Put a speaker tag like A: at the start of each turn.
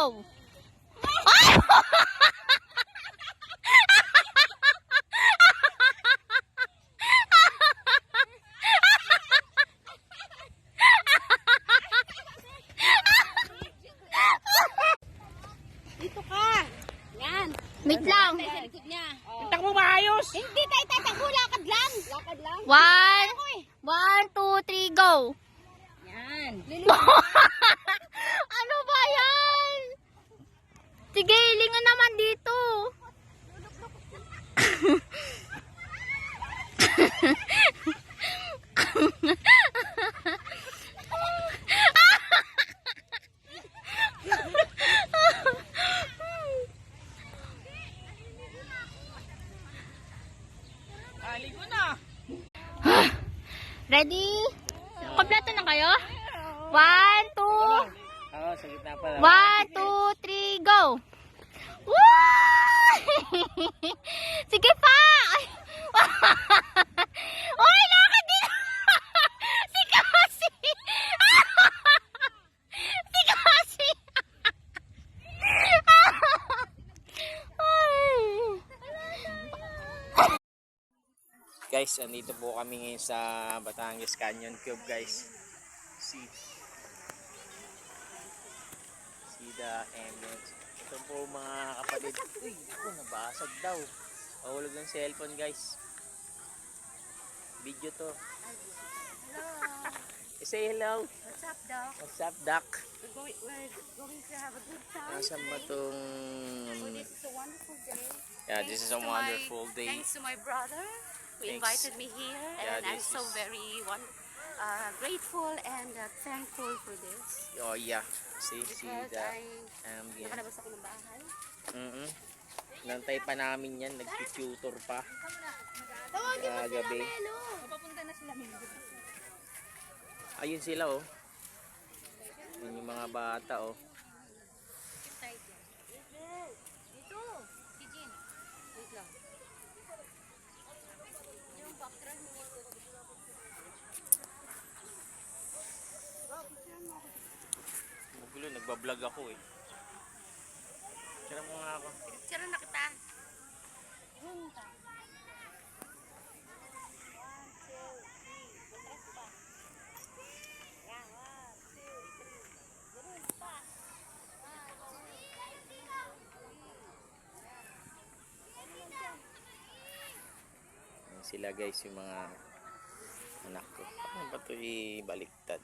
A: go!
B: Dito ka. Yan.
A: Wait lang.
B: Sa likod niya.
C: Takbo maayos!
B: Hindi tayo tatakbo. Lakad lang. Lakad lang.
A: 1, 2, 3, go!
B: Yan.
A: Ano ba yan? Sige, lingon naman dito.
C: Aligo na!
A: Ready? Kompleto na kayo? 1, 2,
C: Oo, sa gitna pala.
A: 1, 2, 3, go! Woo! Sige pa! Uy, lakad din! Si Kasi! Si Kasi!
C: Guys, andito po kami ngayon sa Batangas Canyon Cube, guys. See the emeralds. Ito po mga kapatid. Uy, ako nabasag daw. Mahulog ng cellphone, guys. Video to. Say hello.
B: What's up, Doc?
C: What's up, Doc?
B: We're going to have a good time.
C: Nasaan ba tong...
B: So this is a wonderful day.
C: Yeah, this is a wonderful day.
B: Thanks to my brother who
C: Thanks.
B: invited me here,
C: Yeah,
B: and I'm
C: this
B: so
C: is-
B: very grateful and thankful for this.
C: Oh, yeah. See
B: Because
C: the
B: I
C: ambient.
B: nakalabas ako ng bahay.
C: Nantay pa namin yan. Nag-tutor pa.
B: Tawagin mo sila,
C: Gabi.
B: Melo. Papunta na sila, Melo.
C: Ayun sila, oh. Yun yung mga bata, oh.
B: Dito. Si Jean. Wait lang. Yung background mo.
C: Magulo, nagbablog ako, eh. Tira mo nga ako.
B: Tira na kita.
C: Ayan sila, guys, yung mga anak ko. Ano ba ito ibaliktad?